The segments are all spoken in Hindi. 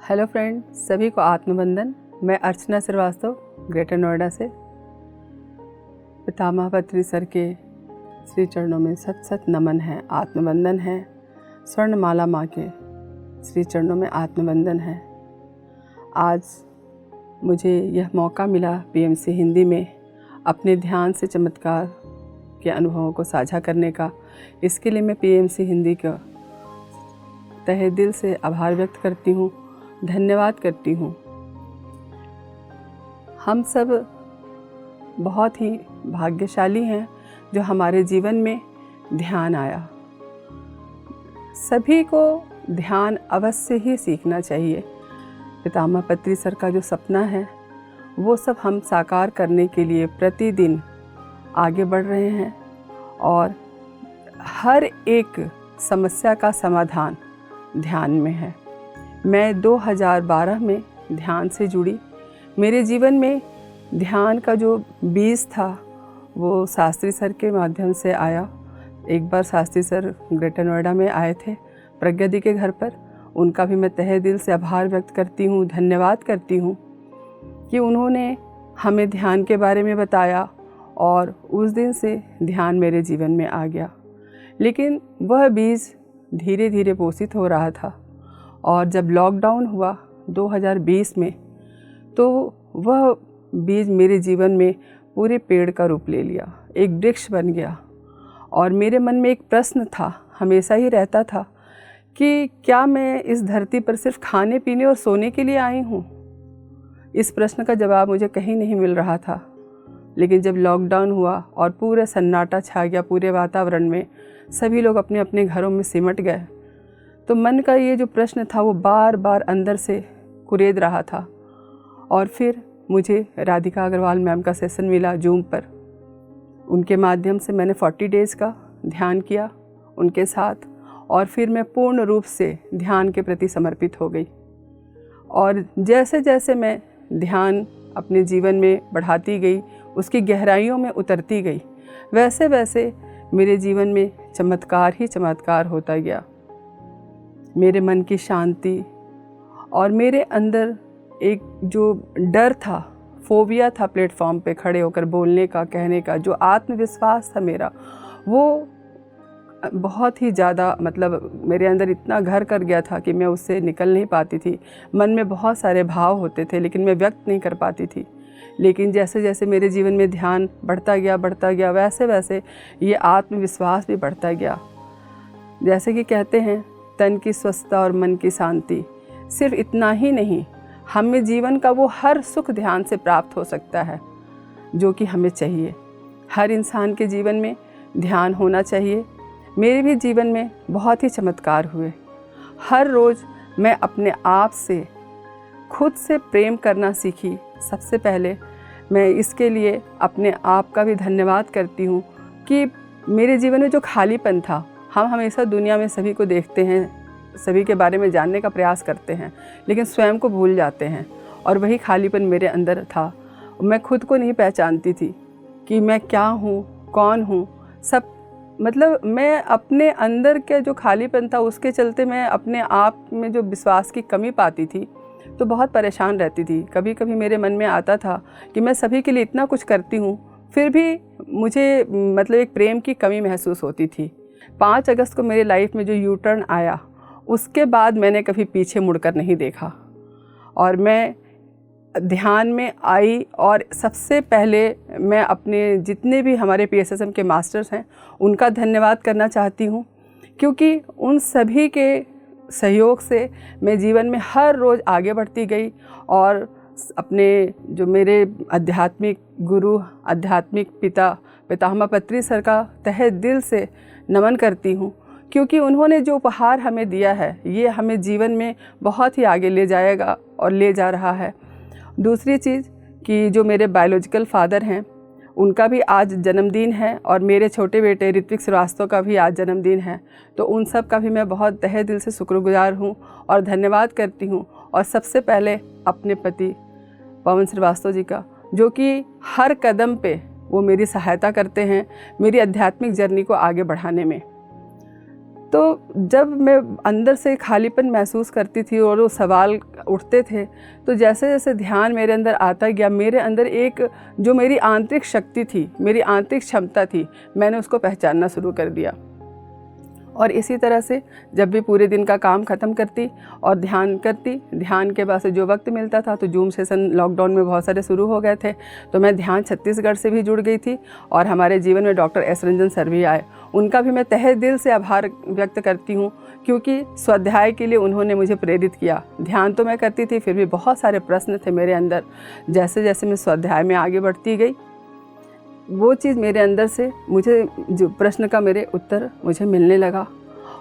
हेलो फ्रेंड, सभी को आत्मवंदन। मैं अर्चना श्रीवास्तव ग्रेटर नोएडा से। पितामह पत्री सर के श्री चरणों में सत सत नमन है, आत्मवंदन है। स्वर्णमाला माँ के श्री चरणों में आत्मवंदन है। आज मुझे यह मौका मिला पीएमसी हिंदी में अपने ध्यान से चमत्कार के अनुभवों को साझा करने का। इसके लिए मैं पीएमसी हिंदी का तहे दिल से आभार व्यक्त करती हूँ, धन्यवाद करती हूँ। हम सब बहुत ही भाग्यशाली हैं जो हमारे जीवन में ध्यान आया। सभी को ध्यान अवश्य ही सीखना चाहिए। पितामह पत्री सर का जो सपना है वो सब हम साकार करने के लिए प्रतिदिन आगे बढ़ रहे हैं और हर एक समस्या का समाधान ध्यान में है। मैं 2012 में ध्यान से जुड़ी। मेरे जीवन में ध्यान का जो बीज था वो शास्त्री सर के माध्यम से आया। एक बार शास्त्री सर ग्रेटर नोएडा में आए थे प्रज्ञा दी के घर पर। उनका भी मैं तहे दिल से आभार व्यक्त करती हूँ, धन्यवाद करती हूँ कि उन्होंने हमें ध्यान के बारे में बताया और उस दिन से ध्यान मेरे जीवन में आ गया। लेकिन वह बीज धीरे धीरे पोषित हो रहा था और जब लॉकडाउन हुआ 2020 में तो वह बीज मेरे जीवन में पूरे पेड़ का रूप ले लिया, एक वृक्ष बन गया। और मेरे मन में एक प्रश्न था, हमेशा ही रहता था कि क्या मैं इस धरती पर सिर्फ खाने पीने और सोने के लिए आई हूँ? इस प्रश्न का जवाब मुझे कहीं नहीं मिल रहा था। लेकिन जब लॉकडाउन हुआ और पूरा सन्नाटा छा गया पूरे वातावरण में, सभी लोग अपने अपने घरों में सिमट गए, तो मन का ये जो प्रश्न था वो बार बार अंदर से कुरेद रहा था। और फिर मुझे राधिका अग्रवाल मैम का सेशन मिला जूम पर। उनके माध्यम से मैंने 40 डेज़ का ध्यान किया उनके साथ और फिर मैं पूर्ण रूप से ध्यान के प्रति समर्पित हो गई। और जैसे जैसे मैं ध्यान अपने जीवन में बढ़ाती गई, उसकी गहराइयों में उतरती गई, वैसे वैसे मेरे जीवन में चमत्कार ही चमत्कार होता गया। मेरे मन की शांति और मेरे अंदर एक जो डर था, फोबिया था प्लेटफॉर्म पे खड़े होकर बोलने का, कहने का, जो आत्मविश्वास था मेरा, वो बहुत ही ज़्यादा मेरे अंदर इतना घर कर गया था कि मैं उससे निकल नहीं पाती थी। मन में बहुत सारे भाव होते थे लेकिन मैं व्यक्त नहीं कर पाती थी। लेकिन जैसे जैसे मेरे जीवन में ध्यान बढ़ता गया वैसे वैसे ये आत्मविश्वास भी बढ़ता गया। जैसे कि कहते हैं तन की स्वस्थता और मन की शांति, सिर्फ इतना ही नहीं, हमें जीवन का वो हर सुख ध्यान से प्राप्त हो सकता है जो कि हमें चाहिए। हर इंसान के जीवन में ध्यान होना चाहिए। मेरे भी जीवन में बहुत ही चमत्कार हुए। हर रोज़ मैं अपने आप से खुद से प्रेम करना सीखी। सबसे पहले मैं इसके लिए अपने आप का भी धन्यवाद करती हूँ कि मेरे जीवन में जो खालीपन था, हम हमेशा दुनिया में सभी को देखते हैं, सभी के बारे में जानने का प्रयास करते हैं, लेकिन स्वयं को भूल जाते हैं। और वही खालीपन मेरे अंदर था। मैं खुद को नहीं पहचानती थी कि मैं क्या हूँ, कौन हूँ। सब मैं अपने अंदर के जो खालीपन था उसके चलते मैं अपने आप में जो विश्वास की कमी पाती थी तो बहुत परेशान रहती थी। कभी कभी मेरे मन में आता था कि मैं सभी के लिए इतना कुछ करती हूँ, फिर भी मुझे एक प्रेम की कमी महसूस होती थी। 5 अगस्त को मेरे लाइफ में जो यू टर्न आया, उसके बाद मैंने कभी पीछे मुड़कर नहीं देखा और मैं ध्यान में आई। और सबसे पहले मैं अपने जितने भी हमारे PSSM के मास्टर्स हैं उनका धन्यवाद करना चाहती हूँ, क्योंकि उन सभी के सहयोग से मैं जीवन में हर रोज़ आगे बढ़ती गई। और अपने जो मेरे आध्यात्मिक गुरु, आध्यात्मिक पिता पितामह पत्री सर का तहे दिल से नमन करती हूँ, क्योंकि उन्होंने जो उपहार हमें दिया है ये हमें जीवन में बहुत ही आगे ले जाएगा और ले जा रहा है। दूसरी चीज़ कि जो मेरे बायोलॉजिकल फादर हैं उनका भी आज जन्मदिन है और मेरे छोटे बेटे ऋत्विक श्रीवास्तव का भी आज जन्मदिन है। तो उन सब का भी मैं बहुत तहे दिल से शुक्रगुजार हूँ और धन्यवाद करती हूँ। और सबसे पहले अपने पति पवन श्रीवास्तव जी का, जो कि हर कदम पे वो मेरी सहायता करते हैं मेरी आध्यात्मिक जर्नी को आगे बढ़ाने में। तो जब मैं अंदर से खालीपन महसूस करती थी और वो सवाल उठते थे, तो जैसे जैसे ध्यान मेरे अंदर आता गया, मेरे अंदर एक जो मेरी आंतरिक शक्ति थी, मेरी आंतरिक क्षमता थी, मैंने उसको पहचानना शुरू कर दिया। और इसी तरह से जब भी पूरे दिन का काम ख़त्म करती और ध्यान करती, ध्यान के बाद से जो वक्त मिलता था, तो जूम सेशन लॉकडाउन में बहुत सारे शुरू हो गए थे, तो मैं ध्यान छत्तीसगढ़ से भी जुड़ गई थी और हमारे जीवन में डॉक्टर एस रंजन सर भी आए। उनका भी मैं तहे दिल से आभार व्यक्त करती हूँ, क्योंकि स्वाध्याय के लिए उन्होंने मुझे प्रेरित किया। ध्यान तो मैं करती थी, फिर भी बहुत सारे प्रश्न थे मेरे अंदर। जैसे जैसे मैं स्वाध्याय में आगे बढ़ती गई, वो चीज़ मेरे अंदर से मुझे जो प्रश्न का मेरे उत्तर मुझे मिलने लगा।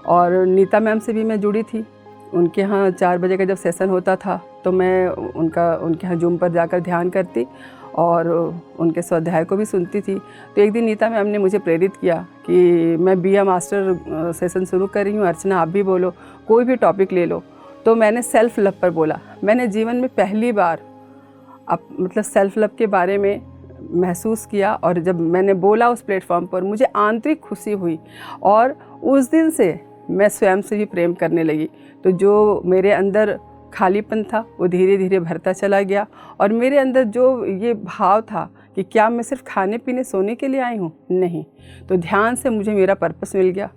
और नीता मैम से भी मैं जुड़ी थी। उनके यहाँ 4 बजे का जब सेशन होता था, तो मैं उनके यहाँ जूम पर जाकर ध्यान करती और उनके स्वाध्याय को भी सुनती थी। तो एक दिन नीता मैम ने मुझे प्रेरित किया कि मैं बीए मास्टर सेशन शुरू कर रही हूँ, अर्चना आप भी बोलो, कोई भी टॉपिक ले लो। तो मैंने सेल्फ़ लव पर बोला। मैंने जीवन में पहली बार मतलब सेल्फ़ लव के बारे में महसूस किया, और जब मैंने बोला उस प्लेटफॉर्म पर, मुझे आंतरिक खुशी हुई और उस दिन से मैं स्वयं से भी प्रेम करने लगी। तो जो मेरे अंदर खालीपन था वो धीरे धीरे भरता चला गया, और मेरे अंदर जो ये भाव था कि क्या मैं सिर्फ खाने पीने सोने के लिए आई हूँ, नहीं, तो ध्यान से मुझे मेरा पर्पस मिल गया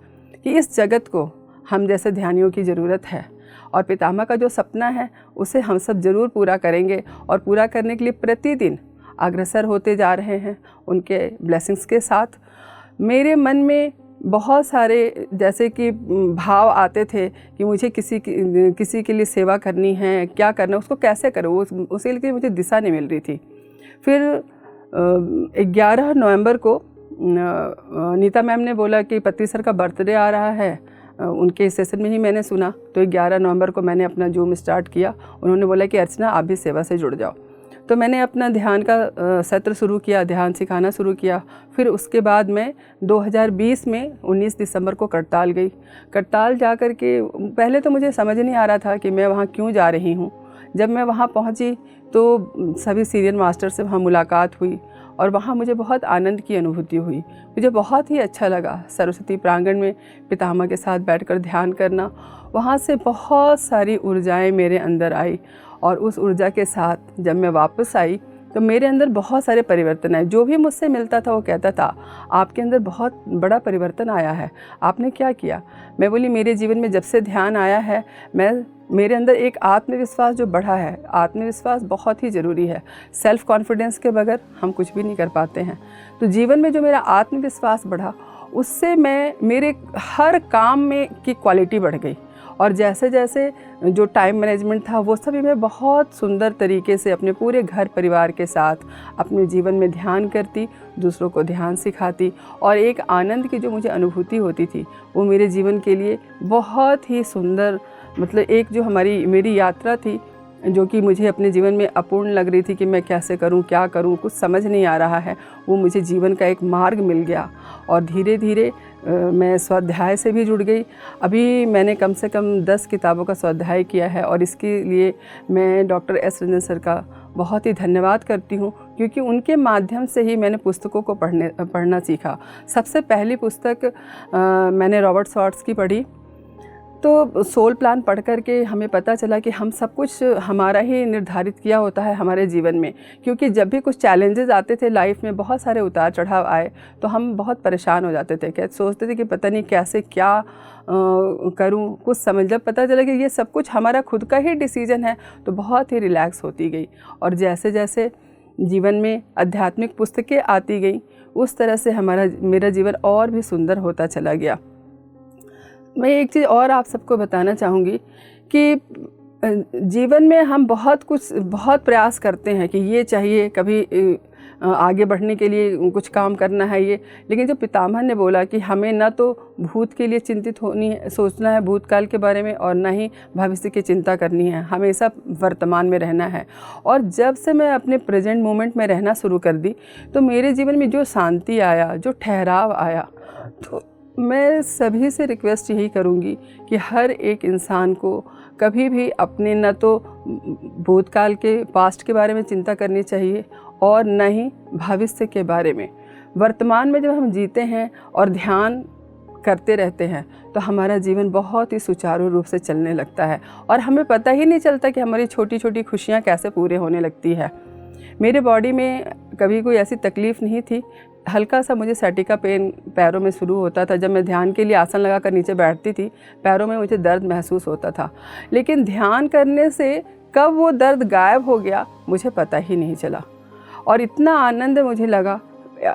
कि इस जगत को हम जैसे ध्यानियों की ज़रूरत है, और पितामह का जो सपना है उसे हम सब ज़रूर पूरा करेंगे, और पूरा करने के लिए प्रतिदिन अग्रसर होते जा रहे हैं उनके ब्लेसिंग्स के साथ। मेरे मन में बहुत सारे जैसे कि भाव आते थे कि मुझे किसी के लिए सेवा करनी है, क्या करना, उसको कैसे करूँ, उसके लिए मुझे दिशा नहीं मिल रही थी। फिर 11 नवंबर को नीता मैम ने बोला कि पत्री सर का बर्थडे आ रहा है, उनके सेशन में ही मैंने सुना। तो 11 नवंबर को मैंने अपना जूम स्टार्ट किया। उन्होंने बोला कि अर्चना आप भी सेवा से जुड़ जाओ। तो मैंने अपना ध्यान का सत्र शुरू किया, ध्यान सिखाना शुरू किया। फिर उसके बाद मैं 2020 में 19 दिसंबर को करताल गई। करताल जा कर के पहले तो मुझे समझ नहीं आ रहा था कि मैं वहाँ क्यों जा रही हूँ। जब मैं वहाँ पहुँची तो सभी सीनियर मास्टर से वहाँ मुलाकात हुई, और वहाँ मुझे बहुत आनंद की अनुभूति हुई। मुझे बहुत ही अच्छा लगा सरस्वती प्रांगण में पितामह के साथ बैठकर ध्यान करना। वहाँ से बहुत सारी ऊर्जाएं मेरे अंदर आई, और उस ऊर्जा के साथ जब मैं वापस आई तो मेरे अंदर बहुत सारे परिवर्तन आए। जो भी मुझसे मिलता था वो कहता था आपके अंदर बहुत बड़ा परिवर्तन आया है, आपने क्या किया। मैं बोली मेरे जीवन में जब से ध्यान आया है, मेरे अंदर एक आत्मविश्वास जो बढ़ा है। आत्मविश्वास बहुत ही ज़रूरी है। सेल्फ़ कॉन्फिडेंस के बगैर हम कुछ भी नहीं कर पाते हैं। तो जीवन में जो मेरा आत्मविश्वास बढ़ा, उससे मेरे हर काम में की क्वालिटी बढ़ गई। और जैसे जैसे जो टाइम मैनेजमेंट था वो सभी मैं बहुत सुंदर तरीके से अपने पूरे घर परिवार के साथ अपने जीवन में ध्यान करती, दूसरों को ध्यान सिखाती, और एक आनंद की जो मुझे अनुभूति होती थी वो मेरे जीवन के लिए बहुत ही सुंदर, मतलब एक जो मेरी यात्रा थी जो कि मुझे अपने जीवन में अपूर्ण लग रही थी कि मैं कैसे करूं, क्या करूं, कुछ समझ नहीं आ रहा है, वो मुझे जीवन का एक मार्ग मिल गया। और धीरे धीरे मैं स्वाध्याय से भी जुड़ गई। अभी मैंने कम से कम 10 किताबों का स्वाध्याय किया है, और इसके लिए मैं डॉक्टर एस रंजन सर का बहुत ही धन्यवाद करती हूँ, क्योंकि उनके माध्यम से ही मैंने पुस्तकों को पढ़ना सीखा। सबसे पहली पुस्तक मैंने रॉबर्ट शॉर्ट्स की पढ़ी। तो सोल प्लान पढ़ कर के हमें पता चला कि हम सब कुछ हमारा ही निर्धारित किया होता है हमारे जीवन में। क्योंकि जब भी कुछ चैलेंजेस आते थे लाइफ में, बहुत सारे उतार चढ़ाव आए, तो हम बहुत परेशान हो जाते थे। क्या सोचते थे कि पता नहीं कैसे क्या करूं, कुछ समझ। जब पता चला कि ये सब कुछ हमारा खुद का ही डिसीजन है, तो बहुत ही रिलैक्स होती गई। और जैसे जैसे जीवन में आध्यात्मिक पुस्तकें आती गई, उस तरह से मेरा जीवन और भी सुंदर होता चला गया। मैं एक चीज़ और आप सबको बताना चाहूँगी कि जीवन में हम बहुत प्रयास करते हैं कि ये चाहिए, कभी आगे बढ़ने के लिए कुछ काम करना है ये। लेकिन जो पितामह ने बोला कि हमें ना तो भूत के लिए चिंतित सोचना है, भूतकाल के बारे में, और ना ही भविष्य की चिंता करनी है, हमेशा वर्तमान में रहना है। और जब से मैं अपने प्रेजेंट मोमेंट में रहना शुरू कर दी, तो मेरे जीवन में जो शांति आया, जो ठहराव आया, तो मैं सभी से रिक्वेस्ट यही करूँगी कि हर एक इंसान को कभी भी अपने न तो भूतकाल के पास्ट के बारे में चिंता करनी चाहिए, और न ही भविष्य के बारे में। वर्तमान में जब हम जीते हैं और ध्यान करते रहते हैं तो हमारा जीवन बहुत ही सुचारू रूप से चलने लगता है और हमें पता ही नहीं चलता कि हमारी छोटी छोटी खुशियाँ कैसे पूरे होने लगती है। मेरे बॉडी में कभी कोई ऐसी तकलीफ़ नहीं थी। हल्का सा मुझे सैटिका पेन पैरों में शुरू होता था। जब मैं ध्यान के लिए आसन लगा कर नीचे बैठती थी, पैरों में मुझे दर्द महसूस होता था, लेकिन ध्यान करने से कब वो दर्द गायब हो गया मुझे पता ही नहीं चला। और इतना आनंद मुझे लगा,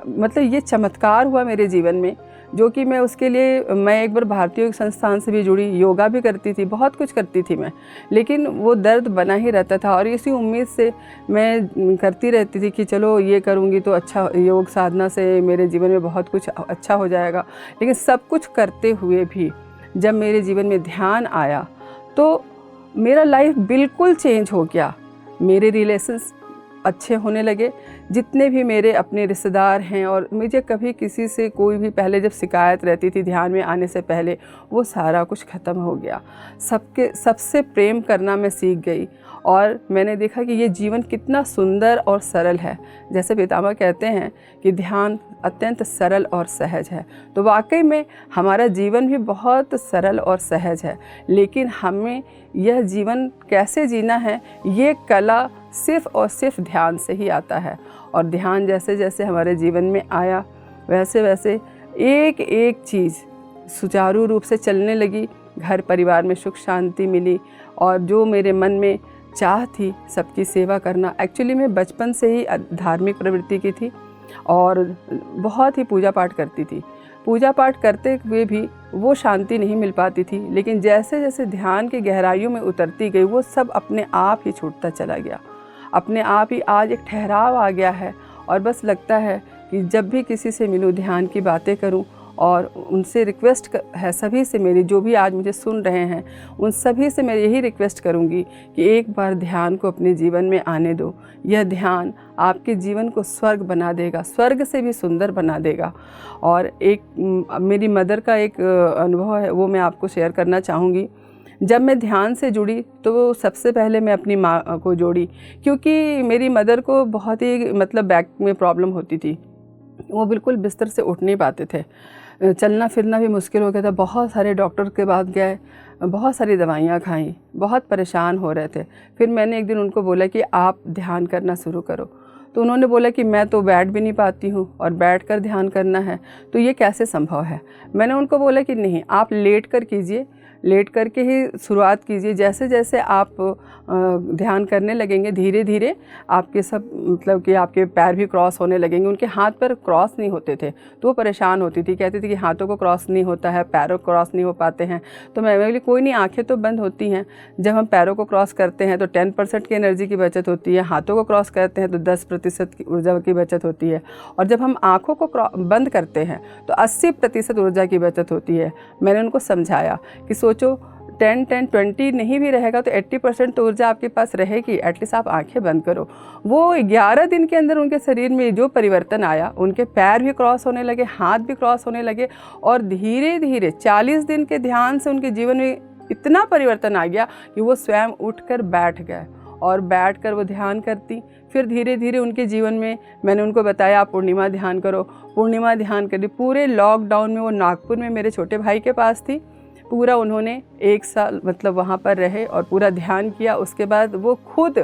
मतलब ये चमत्कार हुआ मेरे जीवन में, जो कि मैं उसके लिए मैं एक बार भारतीय योग संस्थान से भी जुड़ी, योगा भी करती थी, बहुत कुछ करती थी मैं, लेकिन वो दर्द बना ही रहता था। और इसी उम्मीद से मैं करती रहती थी कि चलो ये करूँगी तो अच्छा, योग साधना से मेरे जीवन में बहुत कुछ अच्छा हो जाएगा। लेकिन सब कुछ करते हुए भी जब मेरे जीवन में ध्यान आया तो मेरा लाइफ बिल्कुल चेंज हो गया। मेरे रिलेशंस अच्छे होने लगे। जितने भी मेरे अपने रिश्तेदार हैं, और मुझे कभी किसी से कोई भी पहले जब शिकायत रहती थी ध्यान में आने से पहले, वो सारा कुछ ख़त्म हो गया। सबसे प्रेम करना मैं सीख गई और मैंने देखा कि ये जीवन कितना सुंदर और सरल है। जैसे पितामह कहते हैं कि ध्यान अत्यंत सरल और सहज है, तो वाकई में हमारा जीवन भी बहुत सरल और सहज है। लेकिन हमें यह जीवन कैसे जीना है, ये कला सिर्फ़ और सिर्फ ध्यान से ही आता है। और ध्यान जैसे जैसे हमारे जीवन में आया, वैसे वैसे एक एक चीज़ सुचारू रूप से चलने लगी। घर परिवार में सुख शांति मिली और जो मेरे मन में चाह थी सबकी सेवा करना, एक्चुअली मैं बचपन से ही धार्मिक प्रवृत्ति की थी और बहुत ही पूजा पाठ करती थी। पूजा पाठ करते हुए भी वो शांति नहीं मिल पाती थी, लेकिन जैसे जैसे ध्यान की गहराइयों में उतरती गई वो सब अपने आप ही छूटता चला गया। अपने आप ही आज एक ठहराव आ गया है और बस लगता है कि जब भी किसी से मिलूं, ध्यान की बातें करूं और उनसे रिक्वेस्ट है, सभी से मेरी जो भी आज मुझे सुन रहे हैं उन सभी से मैं यही रिक्वेस्ट करूंगी कि एक बार ध्यान को अपने जीवन में आने दो। यह ध्यान आपके जीवन को स्वर्ग बना देगा, स्वर्ग से भी सुंदर बना देगा। और एक मेरी मदर का एक अनुभव है, वो मैं आपको शेयर करना चाहूँगी। जब मैं ध्यान से जुड़ी तो सबसे पहले मैं अपनी माँ को जोड़ी, क्योंकि मेरी मदर को बहुत ही बैक में प्रॉब्लम होती थी। वो बिल्कुल बिस्तर से उठ नहीं पाते थे, चलना फिरना भी मुश्किल हो गया था। बहुत सारे डॉक्टर के पास गए, बहुत सारी दवाइयाँ खाई, बहुत परेशान हो रहे थे। फिर मैंने एक दिन उनको बोला कि आप ध्यान करना शुरू करो। तो उन्होंने बोला कि मैं तो बैठ भी नहीं पाती हूँ और बैठकर ध्यान करना है तो ये कैसे संभव है। मैंने उनको बोला कि नहीं, आप लेट कर कीजिए, लेट करके ही शुरुआत कीजिए। जैसे जैसे आप ध्यान करने लगेंगे धीरे धीरे आपके सब कि आपके पैर भी क्रॉस होने लगेंगे। उनके हाथ पैर क्रॉस नहीं होते थे तो वो परेशान होती थी, कहती थी कि हाथों को क्रॉस नहीं होता है, पैरों क्रॉस नहीं हो पाते हैं। तो मैं बोली कोई नहीं, आंखें तो बंद होती हैं। जब हम पैरों को क्रॉस करते हैं तो 10% की एनर्जी की बचत होती है, हाथों को क्रॉस करते हैं तो 10% की ऊर्जा की बचत होती है, और जब हम आँखों को बंद करते हैं तो 80% ऊर्जा की बचत होती है। मैंने उनको समझाया कि सोचो 10-20 नहीं भी रहेगा तो 80% तो ऊर्जा आपके पास रहेगी। एटलीस्ट आप आंखें बंद करो। वो 11 दिन के अंदर उनके शरीर में जो परिवर्तन आया, उनके पैर भी क्रॉस होने लगे, हाथ भी क्रॉस होने लगे, और धीरे धीरे 40 दिन के ध्यान से उनके जीवन में इतना परिवर्तन आ गया कि वो स्वयं उठकर बैठ गए और बैठकर वो ध्यान करती। फिर धीरे धीरे उनके जीवन में मैंने उनको बताया आप पूर्णिमा ध्यान करो, पूर्णिमा ध्यान करी। पूरे लॉकडाउन में वो नागपुर में मेरे छोटे भाई के पास थी, पूरा उन्होंने 1 साल वहाँ पर रहे और पूरा ध्यान किया। उसके बाद वो खुद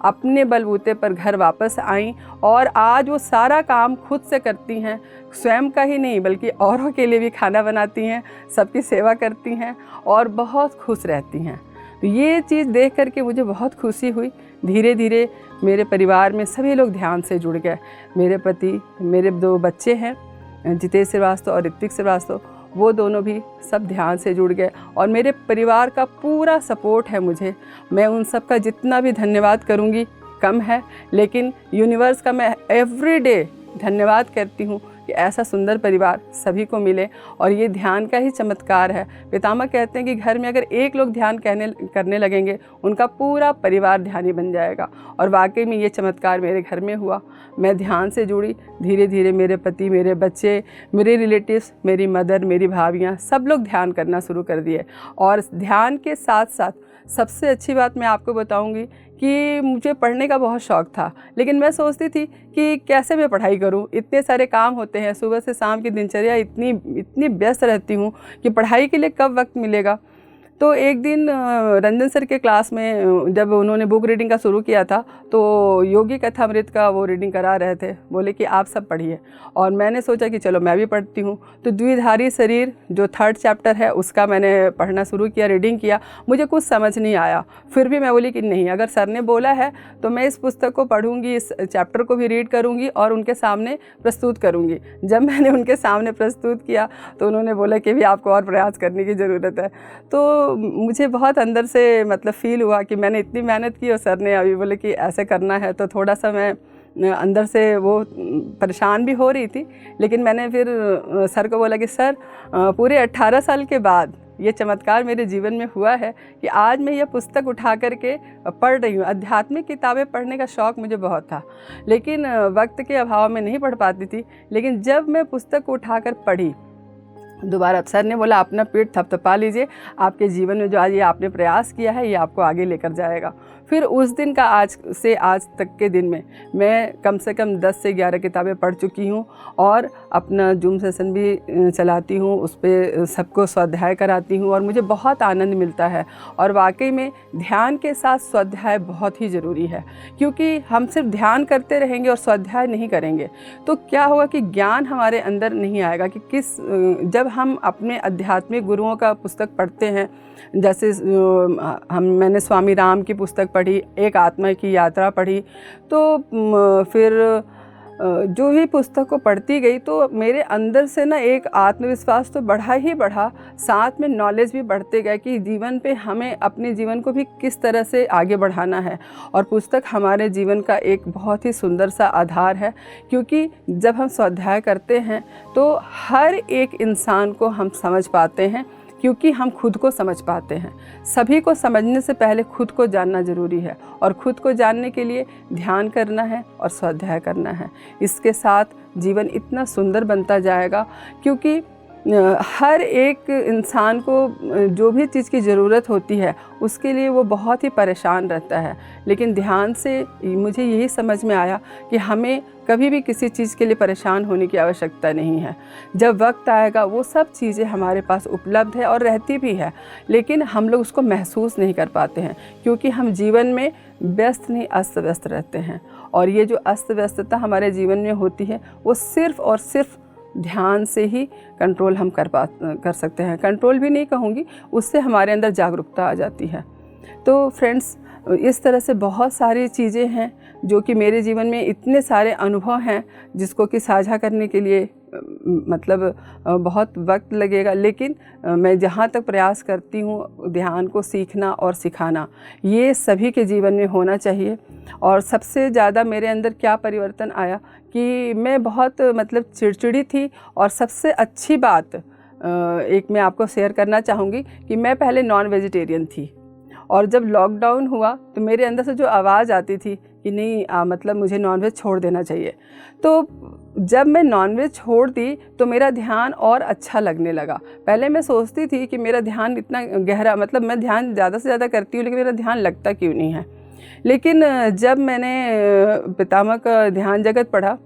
अपने बलबूते पर घर वापस आईं और आज वो सारा काम खुद से करती हैं। स्वयं का ही नहीं बल्कि औरों के लिए भी खाना बनाती हैं, सबकी सेवा करती हैं और बहुत खुश रहती हैं। तो ये चीज़ देख करके मुझे बहुत खुशी हुई। धीरे धीरे मेरे परिवार में सभी लोग ध्यान से जुड़ गए। मेरे पति, मेरे 2 बच्चे हैं, जितेश श्रीवास्तव और ऋत्विक श्रीवास्तव, वो दोनों भी सब ध्यान से जुड़ गए और मेरे परिवार का पूरा सपोर्ट है मुझे। मैं उन सब का जितना भी धन्यवाद करूँगी कम है, लेकिन यूनिवर्स का मैं एवरीडे धन्यवाद करती हूँ कि ऐसा सुंदर परिवार सभी को मिले। और ये ध्यान का ही चमत्कार है। पितामह कहते हैं कि घर में अगर एक लोग ध्यान करने लगेंगे, उनका पूरा परिवार ध्यानी बन जाएगा। और वाकई में ये चमत्कार मेरे घर में हुआ। मैं ध्यान से जुड़ी, धीरे धीरे मेरे पति, मेरे बच्चे, मेरे रिलेटिव्स, मेरी मदर, मेरी भाभियाँ, सब लोग ध्यान करना शुरू कर दिए। और ध्यान के साथ साथ सबसे अच्छी बात मैं आपको बताऊंगी कि मुझे पढ़ने का बहुत शौक़ था, लेकिन मैं सोचती थी कि कैसे मैं पढ़ाई करूं, इतने सारे काम होते हैं, सुबह से शाम की दिनचर्या इतनी व्यस्त रहती हूं कि पढ़ाई के लिए कब वक्त मिलेगा। तो एक दिन रंजन सर के क्लास में जब उन्होंने बुक रीडिंग का शुरू किया था तो योगी कथामृत का वो रीडिंग करा रहे थे, बोले कि आप सब पढ़िए, और मैंने सोचा कि चलो मैं भी पढ़ती हूँ। तो द्विधारी शरीर जो 3rd चैप्टर है उसका मैंने पढ़ना शुरू किया, रीडिंग किया। मुझे कुछ समझ नहीं आया, फिर भी मैं बोली कि नहीं, अगर सर ने बोला है तो मैं इस पुस्तक को पढ़ूँगी, इस चैप्टर को भी रीड करूँगी और उनके सामने प्रस्तुत करूँगी। जब मैंने उनके सामने प्रस्तुत किया तो उन्होंने बोला कि भी आपको और प्रयास करने की ज़रूरत है। तो मुझे बहुत अंदर से मतलब फ़ील हुआ कि मैंने इतनी मेहनत की और सर ने अभी बोले कि ऐसे करना है, तो थोड़ा सा मैं अंदर से वो परेशान भी हो रही थी। लेकिन मैंने फिर सर को बोला कि सर, पूरे 18 साल के बाद ये चमत्कार मेरे जीवन में हुआ है कि आज मैं ये पुस्तक उठा करके पढ़ रही हूँ। आध्यात्मिक किताबें पढ़ने का शौक़ मुझे बहुत था, लेकिन वक्त के अभाव में नहीं पढ़ पाती थी। लेकिन जब मैं पुस्तक को उठाकर पढ़ी, दोबारा सर ने बोला अपना पेट थपथपा लीजिए, आपके जीवन में जो आज ये आपने प्रयास किया है ये आपको आगे लेकर जाएगा। फिर उस दिन का आज से आज तक के दिन में मैं कम से कम 10 से 11 किताबें पढ़ चुकी हूँ और अपना जूम सेशन भी चलाती हूँ, उस पर सबको स्वाध्याय कराती हूँ और मुझे बहुत आनंद मिलता है। और वाकई में ध्यान के साथ स्वाध्याय बहुत ही ज़रूरी है, क्योंकि हम सिर्फ ध्यान करते रहेंगे और स्वाध्याय नहीं करेंगे तो क्या होगा कि ज्ञान हमारे अंदर नहीं आएगा। कि जब हम अपने आध्यात्मिक गुरुओं का पुस्तक पढ़ते हैं, जैसे मैंने स्वामी राम की पुस्तक पढ़ी, एक आत्मा की यात्रा पढ़ी, तो फिर जो भी पुस्तक को पढ़ती गई तो मेरे अंदर से ना एक आत्मविश्वास तो बढ़ा ही बढ़ा, साथ में नॉलेज भी बढ़ते गए कि जीवन पे हमें अपने जीवन को भी किस तरह से आगे बढ़ाना है। और पुस्तक हमारे जीवन का एक बहुत ही सुंदर सा आधार है, क्योंकि जब हम स्वाध्याय करते हैं तो हर एक इंसान को हम समझ पाते हैं, क्योंकि हम खुद को समझ पाते हैं। सभी को समझने से पहले खुद को जानना ज़रूरी है, और खुद को जानने के लिए ध्यान करना है और स्वाध्याय करना है। इसके साथ जीवन इतना सुंदर बनता जाएगा, क्योंकि हर एक इंसान को जो भी चीज़ की ज़रूरत होती है उसके लिए वो बहुत ही परेशान रहता है। लेकिन ध्यान से मुझे यही समझ में आया कि हमें कभी भी किसी चीज़ के लिए परेशान होने की आवश्यकता नहीं है। जब वक्त आएगा वो सब चीज़ें हमारे पास उपलब्ध है और रहती भी है, लेकिन हम लोग उसको महसूस नहीं कर पाते हैं, क्योंकि हम जीवन में व्यस्त नहीं अस्त व्यस्त रहते हैं। और ये जो अस्त व्यस्तता हमारे जीवन में होती है वो सिर्फ़ और सिर्फ ध्यान से ही कंट्रोल हम कर सकते हैं। कंट्रोल भी नहीं कहूँगी, उससे हमारे अंदर जागरूकता आ जाती है। तो फ्रेंड्स, इस तरह से बहुत सारी चीज़ें हैं जो कि मेरे जीवन में इतने सारे अनुभव हैं जिसको कि साझा करने के लिए मतलब बहुत वक्त लगेगा। लेकिन मैं जहाँ तक प्रयास करती हूँ ध्यान को सीखना और सिखाना ये सभी के जीवन में होना चाहिए। और सबसे ज़्यादा मेरे अंदर क्या परिवर्तन आया कि मैं बहुत मतलब चिड़चिड़ी थी। और सबसे अच्छी बात एक मैं आपको शेयर करना चाहूँगी कि मैं पहले नॉन वेजिटेरियन थी, और जब लॉकडाउन हुआ तो मेरे अंदर से जो आवाज़ आती थी कि नहीं मतलब मुझे नॉनवेज छोड़ देना चाहिए, तो जब मैं नॉनवेज छोड़ दी तो मेरा ध्यान और अच्छा लगने लगा। पहले मैं सोचती थी कि मेरा ध्यान इतना गहरा, मतलब मैं ध्यान ज़्यादा से ज़्यादा करती हूँ लेकिन मेरा ध्यान लगता क्यों नहीं है। लेकिन जब मैंने पितामह का ध्यान जगत पढ़ा,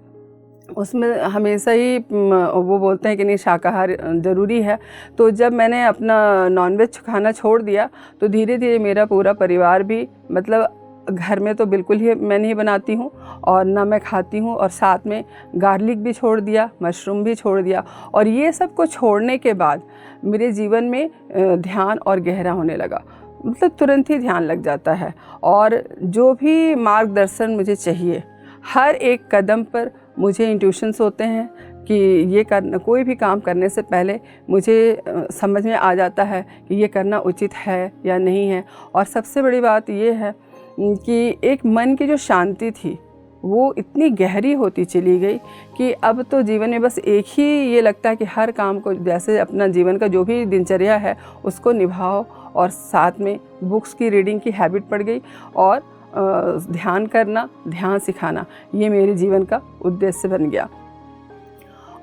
उसमें हमेशा ही वो बोलते हैं कि नहीं शाकाहार ज़रूरी है। तो जब मैंने अपना नॉनवेज खाना छोड़ दिया तो धीरे धीरे मेरा पूरा परिवार भी, मतलब घर में तो बिल्कुल ही मैं नहीं बनाती हूँ और ना मैं खाती हूँ, और साथ में गार्लिक भी छोड़ दिया, मशरूम भी छोड़ दिया। और ये सब को छोड़ने के बाद मेरे जीवन में ध्यान और गहरा होने लगा, मतलब तुरंत ही ध्यान लग जाता है। और जो भी मार्गदर्शन मुझे चाहिए, हर एक कदम पर मुझे इंट्यूशंस होते हैं कि ये करना, कोई भी काम करने से पहले मुझे समझ में आ जाता है कि ये करना उचित है या नहीं है। और सबसे बड़ी बात ये है कि एक मन की जो शांति थी वो इतनी गहरी होती चली गई कि अब तो जीवन में बस एक ही ये लगता है कि हर काम को, जैसे अपना जीवन का जो भी दिनचर्या है उसको निभाओ, और साथ में बुक्स की रीडिंग की हैबिट पड़ गई, और ध्यान करना, ध्यान सिखाना, ये मेरे जीवन का उद्देश्य बन गया।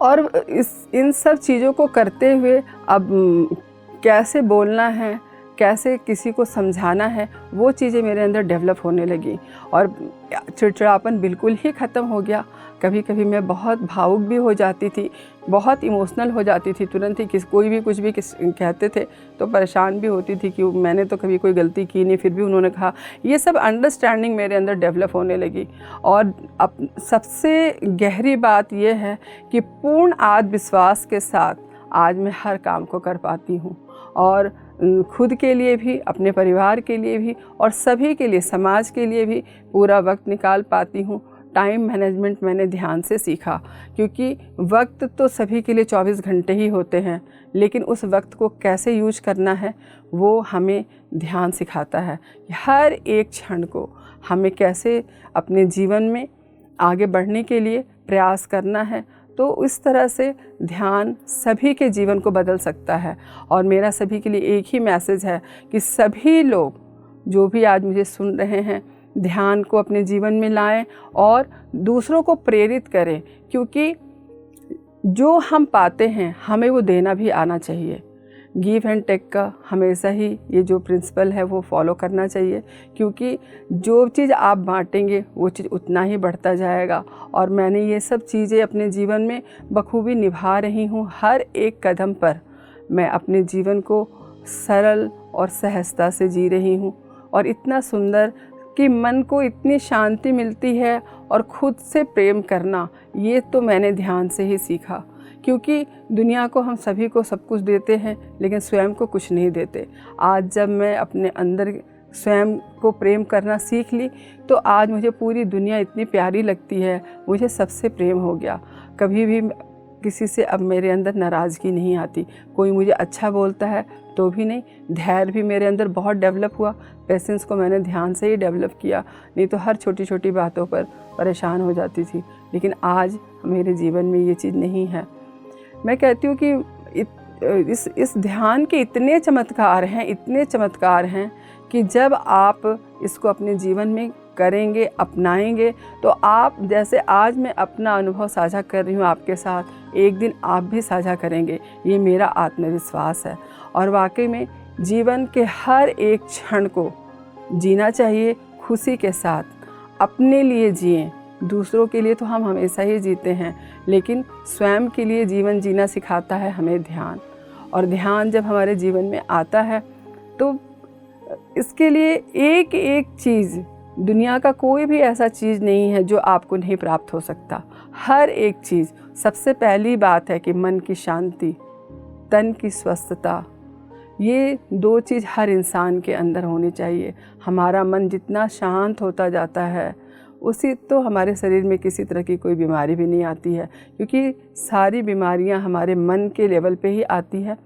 और इन सब चीज़ों को करते हुए अब कैसे बोलना है, कैसे किसी को समझाना है, वो चीज़ें मेरे अंदर डेवलप होने लगी और चिड़चिड़ापन बिल्कुल ही ख़त्म हो गया। कभी कभी मैं बहुत भावुक भी हो जाती थी, बहुत इमोशनल हो जाती थी, तुरंत ही कोई भी कुछ भी कहते थे तो परेशान भी होती थी कि मैंने तो कभी कोई गलती की नहीं, फिर भी उन्होंने कहा। ये सब अंडरस्टैंडिंग मेरे अंदर डेवलप होने लगी। और अब सबसे गहरी बात यह है कि पूर्ण आत्मविश्वास के साथ आज मैं हर काम को कर पाती हूँ और खुद के लिए भी, अपने परिवार के लिए भी और सभी के लिए, समाज के लिए भी पूरा वक्त निकाल पाती हूँ। टाइम मैनेजमेंट मैंने ध्यान से सीखा, क्योंकि वक्त तो सभी के लिए 24 घंटे ही होते हैं, लेकिन उस वक्त को कैसे यूज करना है वो हमें ध्यान सिखाता है। हर एक क्षण को हमें कैसे अपने जीवन में आगे बढ़ने के लिए प्रयास करना है। तो इस तरह से ध्यान सभी के जीवन को बदल सकता है। और मेरा सभी के लिए एक ही मैसेज है कि सभी लोग जो भी आज मुझे सुन रहे हैं, ध्यान को अपने जीवन में लाएं और दूसरों को प्रेरित करें, क्योंकि जो हम पाते हैं हमें वो देना भी आना चाहिए। गिव एंड टेक का हमेशा ही ये जो प्रिंसिपल है वो फॉलो करना चाहिए, क्योंकि जो चीज़ आप बांटेंगे वो चीज़ उतना ही बढ़ता जाएगा। और मैंने ये सब चीज़ें अपने जीवन में बखूबी निभा रही हूँ। हर एक कदम पर मैं अपने जीवन को सरल और सहजता से जी रही हूँ और इतना सुंदर कि मन को इतनी शांति मिलती है। और खुद से प्रेम करना ये तो मैंने ध्यान से ही सीखा, क्योंकि दुनिया को हम सभी को सब कुछ देते हैं लेकिन स्वयं को कुछ नहीं देते। आज जब मैं अपने अंदर स्वयं को प्रेम करना सीख ली तो आज मुझे पूरी दुनिया इतनी प्यारी लगती है, मुझे सबसे प्रेम हो गया। कभी भी किसी से अब मेरे अंदर नाराज़गी नहीं आती। कोई मुझे अच्छा बोलता है तो भी नहीं। धैर्य भी मेरे अंदर बहुत डेवलप हुआ। पेशेंस को मैंने ध्यान से ही डेवलप किया, नहीं तो हर छोटी छोटी बातों पर परेशान हो जाती थी। लेकिन आज मेरे जीवन में ये चीज़ नहीं है। मैं कहती हूँ कि इस ध्यान के इतने चमत्कार हैं कि जब आप इसको अपने जीवन में करेंगे, अपनाएंगे, तो आप, जैसे आज मैं अपना अनुभव साझा कर रही हूँ आपके साथ, एक दिन आप भी साझा करेंगे, ये मेरा आत्मविश्वास है। और वाकई में जीवन के हर एक क्षण को जीना चाहिए खुशी के साथ। अपने लिए जिएं, दूसरों के लिए तो हम हमेशा ही जीते हैं, लेकिन स्वयं के लिए जीवन जीना सिखाता है हमें ध्यान। और ध्यान जब हमारे जीवन में आता है तो इसके लिए एक एक चीज़, दुनिया का कोई भी ऐसा चीज़ नहीं है जो आपको नहीं प्राप्त हो सकता। हर एक चीज़। सबसे पहली बात है कि मन की शांति, तन की स्वस्थता, ये दो चीज़ हर इंसान के अंदर होनी चाहिए। हमारा मन जितना शांत होता जाता है उसी तो हमारे शरीर में किसी तरह की कोई बीमारी भी नहीं आती है, क्योंकि सारी बीमारियां हमारे मन के लेवल पे ही आती है।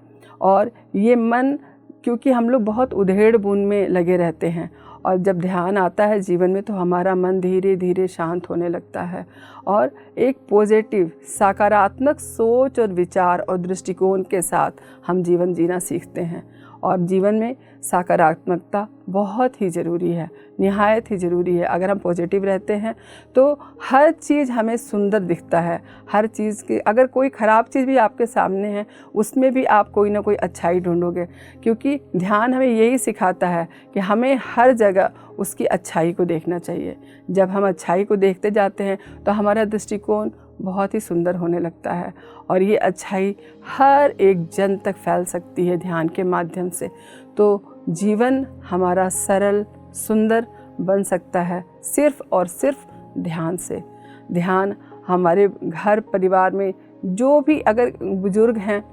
और ये मन, क्योंकि हम लोग बहुत उधेड़ बुन में लगे रहते हैं, और जब ध्यान आता है जीवन में तो हमारा मन धीरे धीरे शांत होने लगता है और एक पॉजिटिव, सकारात्मक सोच और विचार और दृष्टिकोण के साथ हम जीवन जीना सीखते हैं। और जीवन में सकारात्मकता बहुत ही ज़रूरी है, निहायत ही ज़रूरी है। अगर हम पॉजिटिव रहते हैं तो हर चीज़ हमें सुंदर दिखता है। हर चीज़ की, अगर कोई ख़राब चीज़ भी आपके सामने है उसमें भी आप कोई ना कोई अच्छाई ढूंढोगे, क्योंकि ध्यान हमें यही सिखाता है कि हमें हर जगह उसकी अच्छाई को देखना चाहिए। जब हम अच्छाई को देखते जाते हैं तो हमारा दृष्टिकोण बहुत ही सुंदर होने लगता है और ये अच्छाई हर एक जन तक फैल सकती है ध्यान के माध्यम से। तो जीवन हमारा सरल, सुंदर बन सकता है सिर्फ़ और सिर्फ ध्यान से। ध्यान हमारे घर परिवार में जो भी अगर बुज़ुर्ग हैं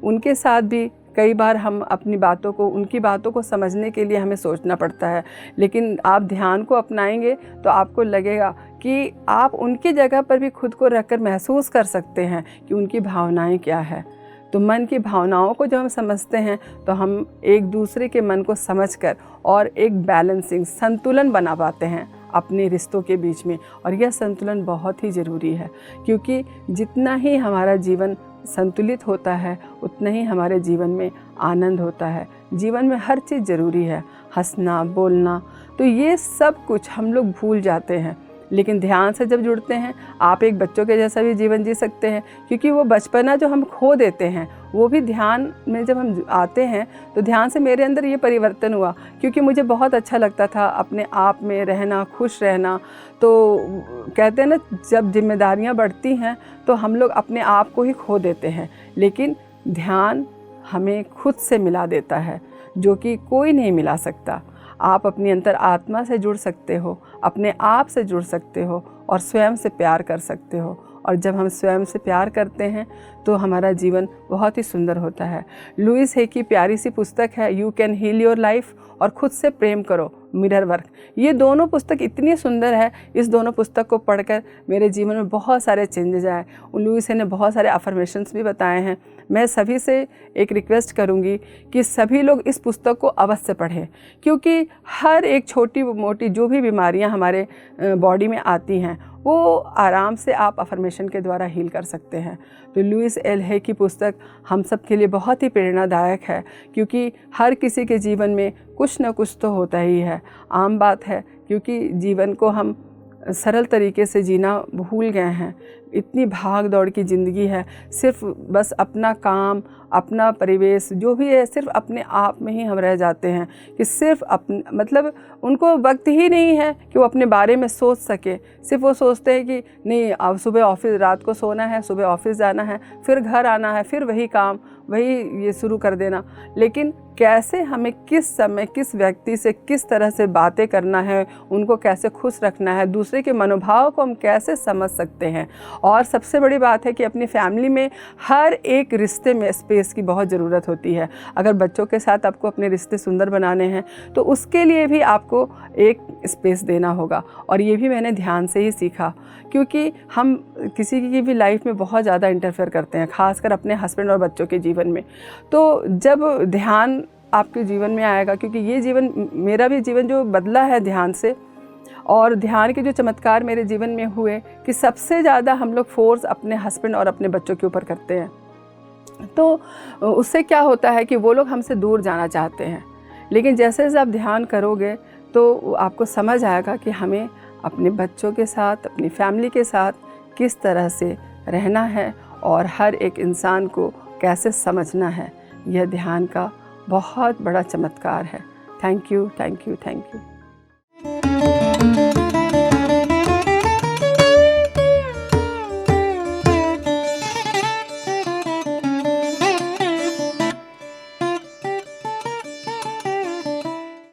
उनके साथ भी कई बार हम अपनी बातों को, उनकी बातों को समझने के लिए हमें सोचना पड़ता है, लेकिन आप ध्यान को अपनाएंगे तो आपको लगेगा कि आप उनकी जगह पर भी खुद को रखकर महसूस कर सकते हैं कि उनकी भावनाएं क्या है। तो मन की भावनाओं को जब हम समझते हैं तो हम एक दूसरे के मन को समझकर और एक बैलेंसिंग, संतुलन बना पाते हैं अपने रिश्तों के बीच में। और यह संतुलन बहुत ही ज़रूरी है, क्योंकि जितना ही हमारा जीवन संतुलित होता है उतना ही हमारे जीवन में आनंद होता है। जीवन में हर चीज़ ज़रूरी है, हंसना, बोलना, तो ये सब कुछ हम लोग भूल जाते हैं। लेकिन ध्यान से जब जुड़ते हैं आप एक बच्चों के जैसा भी जीवन जी सकते हैं, क्योंकि वो बचपना जो हम खो देते हैं वो भी ध्यान में जब हम आते हैं तो ध्यान से मेरे अंदर ये परिवर्तन हुआ, क्योंकि मुझे बहुत अच्छा लगता था अपने आप में रहना, खुश रहना। तो कहते हैं ना, जब जिम्मेदारियां बढ़ती हैं तो हम लोग अपने आप को ही खो देते हैं, लेकिन ध्यान हमें खुद से मिला देता है, जो कि कोई नहीं मिला सकता। आप अपनी अंतर आत्मा से जुड़ सकते हो, अपने आप से जुड़ सकते हो और स्वयं से प्यार कर सकते हो। और जब हम स्वयं से प्यार करते हैं तो हमारा जीवन बहुत ही सुंदर होता है। लुइस है की प्यारी सी पुस्तक है you can heal your life और खुद से प्रेम करो, मिरर वर्क। ये दोनों पुस्तक इतनी सुंदर है, इस दोनों पुस्तक को पढ़कर मेरे जीवन में बहुत सारे चेंजेस आए। लुइस ने बहुत सारे अफर्मेशंस भी बताए हैं। मैं सभी से एक रिक्वेस्ट करूंगी कि सभी लोग इस पुस्तक को अवश्य पढ़ें, क्योंकि हर एक छोटी मोटी जो भी बीमारियां हमारे बॉडी में आती हैं वो आराम से आप अफर्मेशन के द्वारा हील कर सकते हैं। तो लुइस एल है की पुस्तक हम सब के लिए बहुत ही प्रेरणादायक है, क्योंकि हर किसी के जीवन में कुछ न कुछ तो होता ही है। आम बात है, क्योंकि जीवन को हम सरल तरीके से जीना भूल गए हैं। इतनी भाग दौड़ की ज़िंदगी है, सिर्फ बस अपना काम, अपना परिवेश जो भी है, सिर्फ अपने आप में ही हम रह जाते हैं कि सिर्फ मतलब उनको वक्त ही नहीं है कि वो अपने बारे में सोच सके। सिर्फ वो सोचते हैं कि नहीं, अब सुबह ऑफिस, रात को सोना है, सुबह ऑफिस जाना है, फिर घर आना है, फिर वही काम, वही ये शुरू कर देना। लेकिन कैसे हमें किस समय किस व्यक्ति से किस तरह से बातें करना है, उनको कैसे खुश रखना है, दूसरे के मनोभाव को हम कैसे समझ सकते हैं। और सबसे बड़ी बात है कि अपनी फैमिली में हर एक रिश्ते में स्पेस की बहुत ज़रूरत होती है। अगर बच्चों के साथ आपको अपने रिश्ते सुंदर बनाने हैं तो उसके लिए भी आपको एक स्पेस देना होगा। और ये भी मैंने ध्यान से ही सीखा, क्योंकि हम किसी की भी लाइफ में बहुत ज़्यादा इंटरफेयर करते हैं, खासकर अपने हस्बैंड और बच्चों के जीवन में। तो जब ध्यान आपके जीवन में आएगा, क्योंकि ये जीवन, मेरा भी जीवन जो बदला है ध्यान से, और ध्यान के जो चमत्कार मेरे जीवन में हुए कि सबसे ज़्यादा हम लोग फोर्स अपने हस्बैंड और अपने बच्चों के ऊपर करते हैं। तो उससे क्या होता है कि वो लोग हमसे दूर जाना चाहते हैं, लेकिन जैसे जैसे आप ध्यान करोगे तो आपको समझ आएगा कि हमें अपने बच्चों के साथ, अपनी फैमिली के साथ किस तरह से रहना है और हर एक इंसान को कैसे समझना है। यह ध्यान का बहुत बड़ा चमत्कार है। Thank you, thank you, thank you.